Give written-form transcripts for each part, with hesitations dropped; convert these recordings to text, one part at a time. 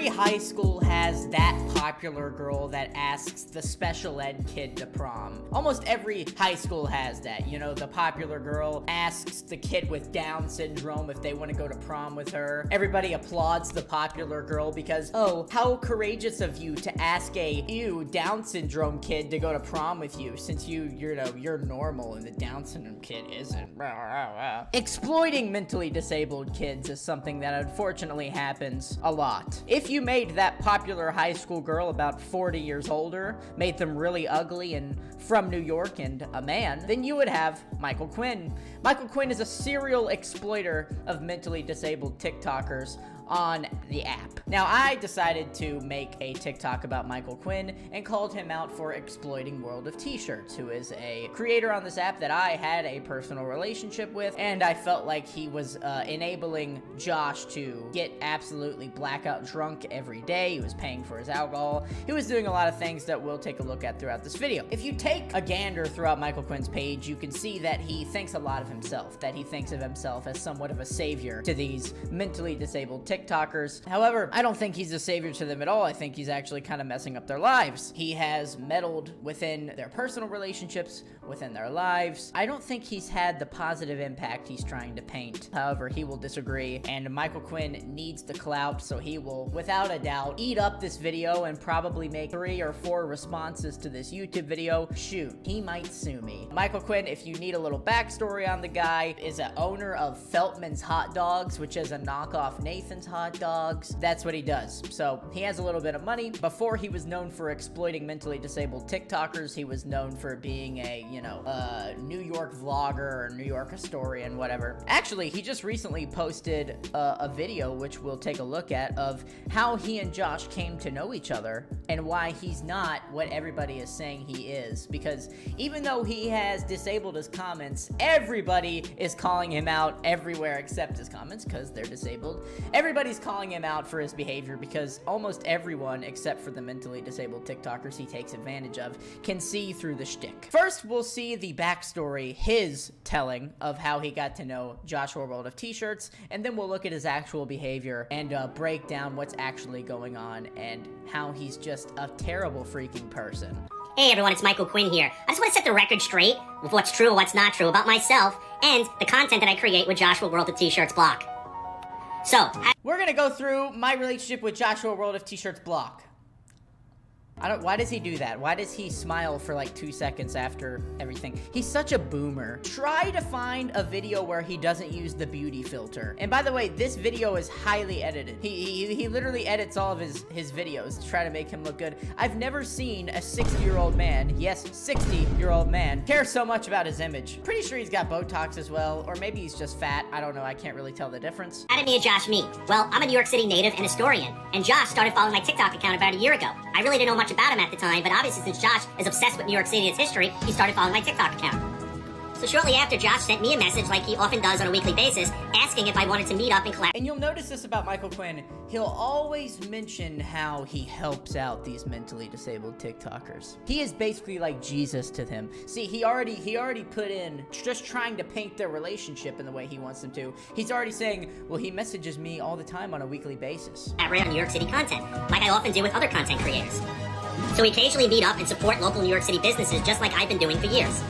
every high school has that popular girl that asks the special ed kid to prom. Almost every high school has that. You know, the popular girl asks the kid with Down syndrome if they want to go to prom with her. Everybody applauds the popular girl because, oh, how courageous of you to ask a Down syndrome kid to go to prom with you, since you're normal and the Down syndrome kid isn't. Exploiting mentally disabled kids is something that unfortunately happens a lot. If you made that popular high school girl about 40 years older, made them really ugly and from New York and a man, then you would have Michael Quinn. Michael Quinn is a serial exploiter of mentally disabled TikTokers on the app. Now, I decided to make a TikTok about Michael Quinn and called him out for exploiting World of T-Shirts, who is a creator on this app that I had a personal relationship with, and I felt like he was enabling Josh to get absolutely blackout drunk every day. He was paying for his alcohol. He was doing a lot of things that we'll take a look at throughout this video. If you take a gander throughout Michael Quinn's page, you can see that he thinks a lot of himself, that he thinks of himself as somewhat of a savior to these mentally disabled TikTokers. However, I don't think he's a savior to them at all. I think he's actually kind of messing up their lives. He has meddled within their personal relationships, within their lives. I don't think he's had the positive impact he's trying to paint. However, he will disagree, and Michael Quinn needs the clout, so he will, without a doubt, eat up this video and probably make 3 or 4 responses to this YouTube video. Shoot, he might sue me. Michael Quinn, if you need a little backstory on the guy, is an owner of Feltman's Hot Dogs, which is a knockoff Nathan's Hot Dogs. That's what he does. So he has a little bit of money. Before he was known for exploiting mentally disabled TikTokers, he was known for being a, New York vlogger or New York historian, whatever. Actually, he just recently posted a video, which we'll take a look at, of how he and Josh came to know each other and why he's not what everybody is saying he is. Because even though he has disabled his comments, everybody is calling him out everywhere except his comments because they're disabled. Everybody's calling him out for his behavior because almost everyone, except for the mentally disabled TikTokers he takes advantage of, can see through the shtick. First, we'll see the backstory, his telling of how he got to know Joshua World of T-Shirts, and then we'll look at his actual behavior and break down what's actually going on and how he's just a terrible freaking person. Hey everyone, it's Michael Quinn here. I just want to set the record straight with what's true and what's not true about myself and the content that I create with Joshua World of T-Shirts block. So, we're gonna go through my relationship with Joshua World of T-Shirts block. Why does he do that? Why does he smile for like 2 seconds after everything? He's such a boomer. Try to find a video where he doesn't use the beauty filter. And by the way, this video is highly edited. He literally edits all of his videos to try to make him look good. I've never seen a 60-year-old man, yes, 60-year-old man, care so much about his image. Pretty sure he's got Botox as well, or maybe he's just fat. I don't know, I can't really tell the difference. How did me and Josh meet? Well, I'm a New York City native and historian, and Josh started following my TikTok account about a year ago. I really didn't know much about him at the time, but obviously since Josh is obsessed with New York City and its history, he started following my TikTok account. So shortly after, Josh sent me a message like he often does on a weekly basis, asking if I wanted to meet up and collaborate. And you'll notice this about Michael Quinn. He'll always mention how he helps out these mentally disabled TikTokers. He is basically like Jesus to them. See, he already put in just trying to paint their relationship in the way he wants them to. He's already saying, well, he messages me all the time on a weekly basis. Collaborate on New York City content, like I often do with other content creators. So we occasionally meet up and support local New York City businesses just like I've been doing for years.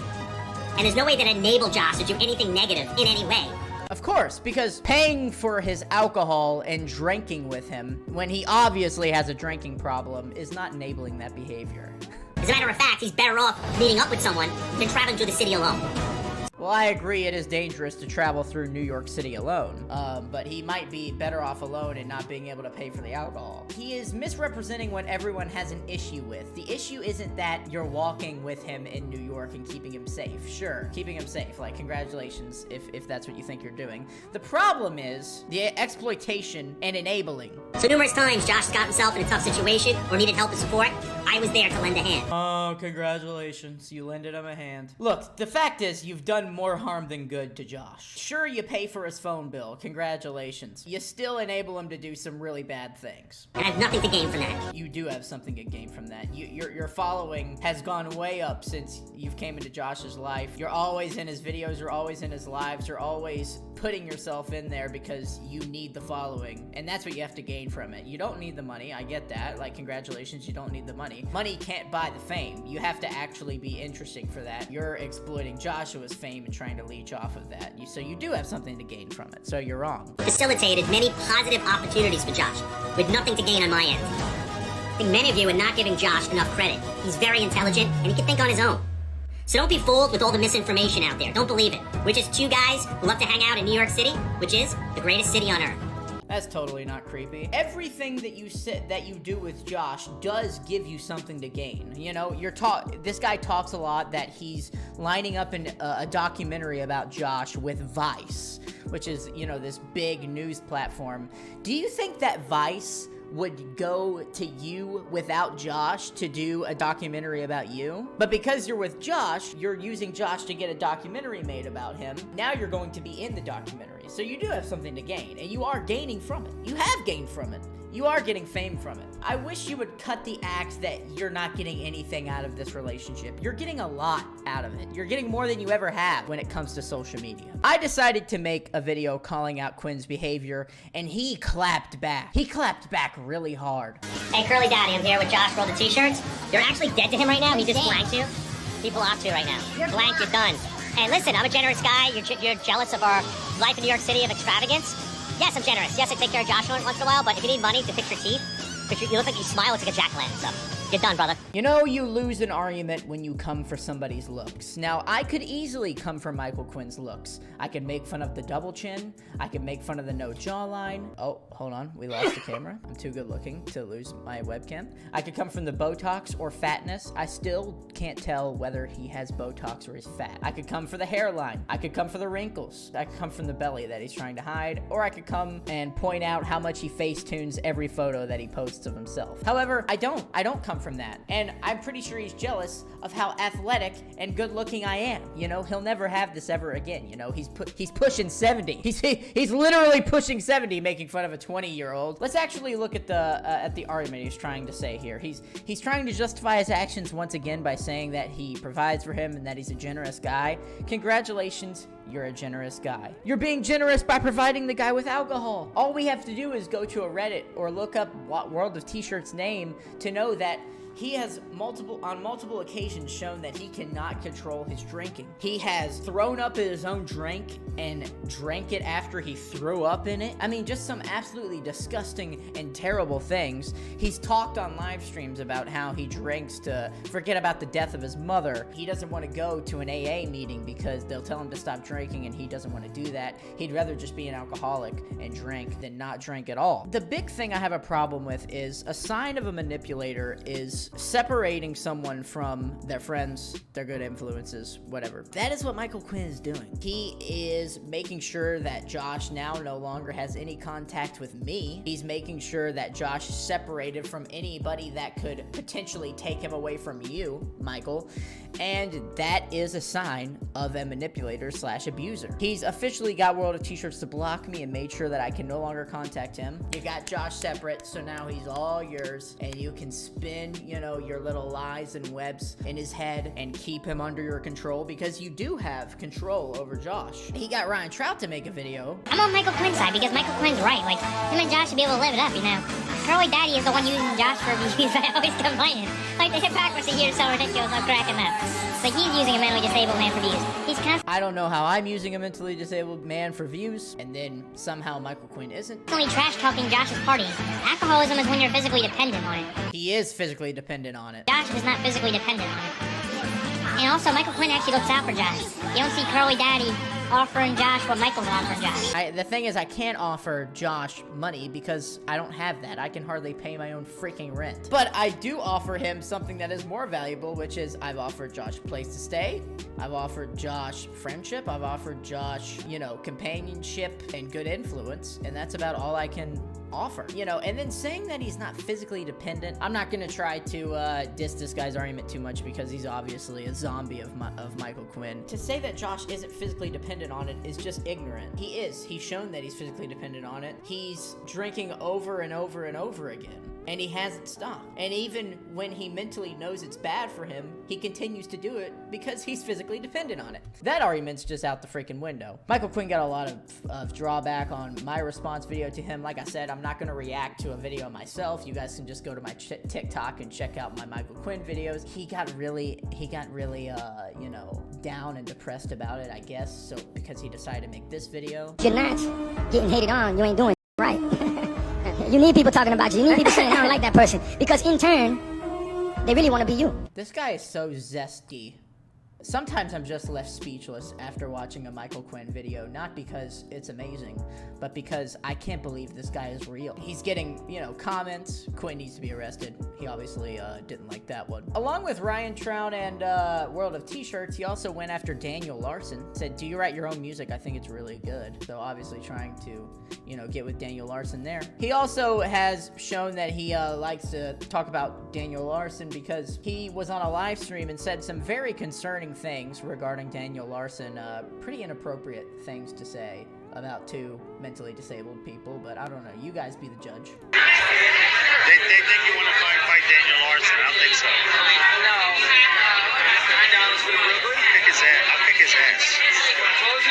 And there's no way that I'd enable Josh to do anything negative in any way. Of course, because paying for his alcohol and drinking with him when he obviously has a drinking problem is not enabling that behavior. As a matter of fact, he's better off meeting up with someone than traveling through the city alone. Well, I agree it is dangerous to travel through New York City alone, but he might be better off alone and not being able to pay for the alcohol. He is misrepresenting what everyone has an issue with. The issue isn't that you're walking with him in New York and keeping him safe. Sure, keeping him safe, like congratulations if that's what you think you're doing. The problem is the exploitation and enabling. So numerous times Josh got himself in a tough situation or needed help and support, I was there to lend a hand. Oh, congratulations. You lended him a hand. Look, the fact is, you've done more harm than good to Josh. Sure, you pay for his phone bill. Congratulations. You still enable him to do some really bad things. And I have nothing to gain from that. You do have something to gain from that. Your following has gone way up since you've came into Josh's life. You're always in his videos, you're always in his lives, you're always putting yourself in there because you need the following, and that's what you have to gain from it. You don't need the money, I get that. Like, congratulations, you don't need the money. Money can't buy the fame. You have to actually be interesting for that. You're exploiting Joshua's fame and trying to leech off of that. So you do have something to gain from it, so you're wrong. Facilitated many positive opportunities for Josh, with nothing to gain on my end. I think many of you are not giving Josh enough credit. He's very intelligent, and he can think on his own. So don't be fooled with all the misinformation out there. Don't believe it. We're just two guys who love to hang out in New York City, which is the greatest city on earth. That's totally not creepy. Everything that you do with Josh does give you something to gain. You know, this guy talks a lot that he's lining up a documentary about Josh with Vice, which is, you know, this big news platform. Do you think that Vice would go to you without Josh to do a documentary about you? But because you're with Josh, you're using Josh to get a documentary made about him. Now you're going to be in the documentary. So you do have something to gain, and you are gaining from it. You have gained from it. You are getting fame from it. I wish you would cut the act that you're not getting anything out of this relationship. You're getting a lot out of it. You're getting more than you ever have when it comes to social media. I decided to make a video calling out Quinn's behavior, and he clapped back. He clapped back really hard. Hey, Curly Daddy, I'm here with Josh for all the t-shirts. You're actually dead to him right now. He just blanked you. He blocked you right now. You're blank, you're done. Hey, listen, I'm a generous guy. You're jealous of our life in New York City of extravagance. Yes, I'm generous. Yes, I take care of Josh once in a while, but if you need money to fix your teeth, you look like you smile, it's like a jack-o'-lantern, so you're done, brother. You know, you lose an argument when you come for somebody's looks. Now, I could easily come for Michael Quinn's looks. I could make fun of the double chin. I could make fun of the no jawline. Oh, hold on. We lost the camera. I'm too good looking to lose my webcam. I could come from the Botox or fatness. I still can't tell whether he has Botox or he's fat. I could come for the hairline. I could come for the wrinkles. I could come from the belly that he's trying to hide. Or I could come and point out how much he facetunes every photo that he posts of himself. However, I don't come from that. And I'm pretty sure he's jealous of how athletic and good looking I am. You know, he'll never have this ever again. You know, he's pushing 70. He's literally pushing 70 making fun of a 20-year-old. Let's actually look at the argument he's trying to say here. He's trying to justify his actions once again by saying that he provides for him and that he's a generous guy. Congratulations. You're a generous guy. You're being generous by providing the guy with alcohol. All we have to do is go to a Reddit or look up World of T-Shirt's name to know that he has on multiple occasions shown that he cannot control his drinking. He has thrown up his own drink and drank it after he threw up in it. I mean, just some absolutely disgusting and terrible things. He's talked on live streams about how he drinks to forget about the death of his mother. He doesn't want to go to an AA meeting because they'll tell him to stop drinking, and he doesn't want to do that. He'd rather just be an alcoholic and drink than not drink at all. The big thing I have a problem with is a sign of a manipulator is separating someone from their friends, their good influences, whatever. That is what Michael Quinn is doing. He is making sure that Josh now no longer has any contact with me. He's making sure that Josh is separated from anybody that could potentially take him away from you, Michael. And that is a sign of a manipulator / abuser. He's officially got World of T-Shirts to block me and made sure that I can no longer contact him. You got Josh separate, so now he's all yours, and you can spin, you know, your little lies and webs in his head and keep him under your control, because you do have control over Josh. He got Ryan Trout to make a video. I'm on Michael Quinn's side because Michael Quinn's right. Like, him and Josh should be able to live it up, you know. Curly Daddy is the one using Josh for views. I always complaining. Like, the hypocrisy here is so ridiculous, I'm cracking up. Like, he's using a mentally disabled man for views. He's I don't know how I'm using a mentally disabled man for views, and then somehow Michael Quinn isn't. Only trash talking Josh's parties. Alcoholism is when you're physically dependent on it. He is physically dependent on it. Josh is not physically dependent on it. And also, Michael Quinn actually looks out for Josh. You don't see Curly Daddy offering Josh what Michael's offering Josh. The thing is, I can't offer Josh money because I don't have that. I can hardly pay my own freaking rent. But I do offer him something that is more valuable, which is I've offered Josh a place to stay. I've offered Josh friendship. I've offered Josh, you know, companionship and good influence. And that's about all I can offer, you know, and then saying that he's not physically dependent. I'm not gonna try to diss this guy's argument too much because he's obviously a zombie of Michael Quinn. To say that Josh isn't physically dependent on it is just ignorant. He is. He's shown that he's physically dependent on it. He's drinking over and over and over again, and he hasn't stopped. And even when he mentally knows it's bad for him, he continues to do it because he's physically dependent on it. That argument's just out the freaking window. Michael Quinn got a lot of drawback on my response video to him. Like I said, I'm not gonna react to a video myself. You guys can just go to my TikTok and check out my Michael Quinn videos. He got really, you know, down and depressed about it, I guess. So because he decided to make this video. You're not getting hated on. You ain't doing right. You need people talking about you. You need people saying, I don't like that person. Because in turn, they really want to be you. This guy is so zesty. Sometimes I'm just left speechless after watching a Michael Quinn video, not because it's amazing, but because I can't believe this guy is real. He's getting, you know, comments. Quinn needs to be arrested. He obviously didn't like that one. Along with Ryan Trout and World of T-Shirts, he also went after Daniel Larson. Said, do you write your own music? I think it's really good. So obviously trying to, you know, get with Daniel Larson there. He also has shown that he likes to talk about Daniel Larson because he was on a live stream and said some very concerning things regarding Daniel Larson, pretty inappropriate things to say about two mentally disabled people, but I don't know. You guys be the judge. They think you want to fight Daniel Larson. I don't think so. No. I'll kick his ass. I'll kick his ass.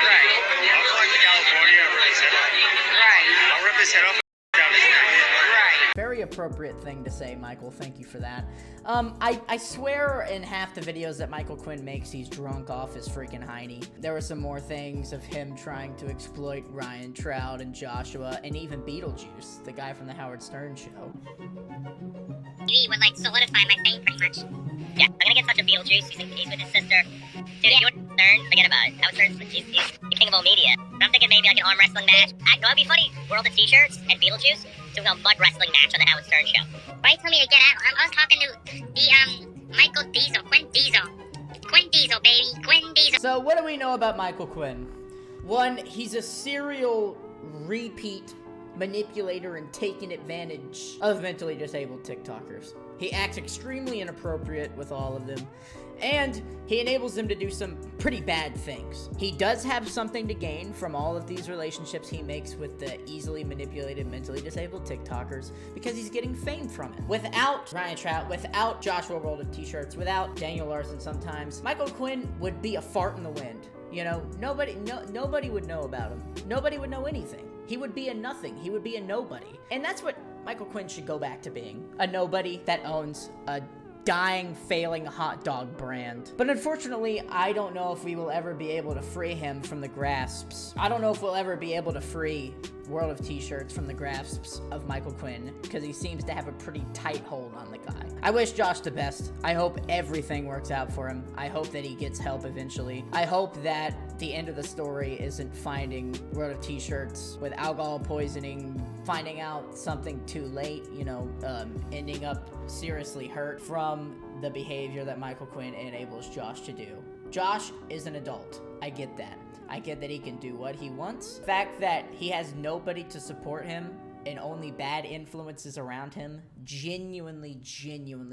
Right. I'll fly to California and rip his head off. Right. I'll rip his head off and down his neck. Right. Very appropriate thing to say, Michael. Thank you for that. I swear in half the videos that Michael Quinn makes, he's drunk off his freaking hiney. There were some more things of him trying to exploit Ryan Trout and Joshua, and even Beetlejuice, the guy from the Howard Stern show. He would like solidify my fame pretty much. Yeah, I'm gonna get in touch with Beetlejuice. He's with his sister. Dude, if you're Stern, forget about it. Howard Stern's he's the king of all media. But I'm thinking maybe like an arm wrestling match. You know, it'd be funny. World of T-Shirts and Beetlejuice doing a mud wrestling match on the Howard Stern show. Why you tell me to get out? I was talking to the Michael Diesel, Quinn Diesel, baby, Quinn Diesel. So what do we know about Michael Quinn? One, he's a serial repeat manipulator and taking advantage of mentally disabled TikTokers. He acts extremely inappropriate with all of them, and he enables them to do some pretty bad things. He does have something to gain from all of these relationships he makes with the easily manipulated mentally disabled TikTokers because he's getting fame from it. Without Ryan Trout, without Joshua World of T-Shirts, without Daniel Larson sometimes, Michael Quinn would be a fart in the wind. You know, nobody would know about him. Nobody would know anything. He would be a nothing. He would be a nobody. And that's what Michael Quinn should go back to being. A nobody that owns a dying, failing hot dog brand. But unfortunately, I don't know if we will ever be able to free him from the grasps. I don't know if we'll ever be able to free World of T-Shirts from the grasps of Michael Quinn because he seems to have a pretty tight hold on the guy. I wish Josh the best. I hope everything works out for him. I hope that he gets help eventually. I hope that the end of the story isn't finding World of T-Shirts with alcohol poisoning, finding out something too late, you know, ending up seriously hurt from the behavior that Michael Quinn enables Josh to do. Josh is an adult. I get that. I get that he can do what he wants. The fact that he has nobody to support him and only bad influences around him genuinely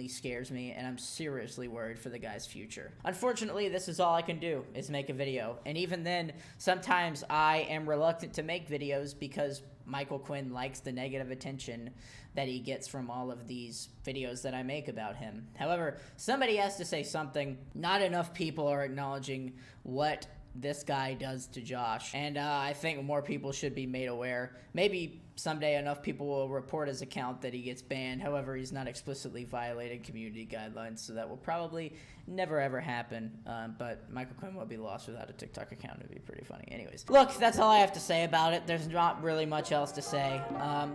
scares me, and I'm seriously worried for the guy's future. Unfortunately, this is all I can do, is make a video. And even then, sometimes I am reluctant to make videos because Michael Quinn likes the negative attention that he gets from all of these videos that I make about him. However, somebody has to say something. Not enough people are acknowledging what this guy does to Josh, and I think more people should be made aware. Maybe someday enough people will report his account that he gets banned. However, he's not explicitly violating community guidelines, so that will probably never ever happen. But Michael Quinn will be lost without a TikTok account. It'd be pretty funny. Anyways, look, that's all I have to say about it. There's not really much else to say.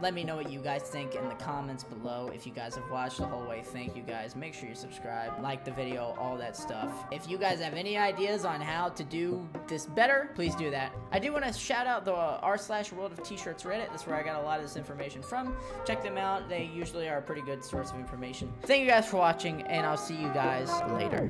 Let me know what you guys think in the comments below. If you guys have watched the whole way, thank you guys. Make sure you subscribe, like the video, all that stuff. If you guys have any ideas on how to do this better, please do that. I do want to shout out the r/World of T-Shirts Reddit. That's where I got a lot of this information from. Check them out. They usually are a pretty good source of information. Thank you guys for watching, and I'll see you guys later.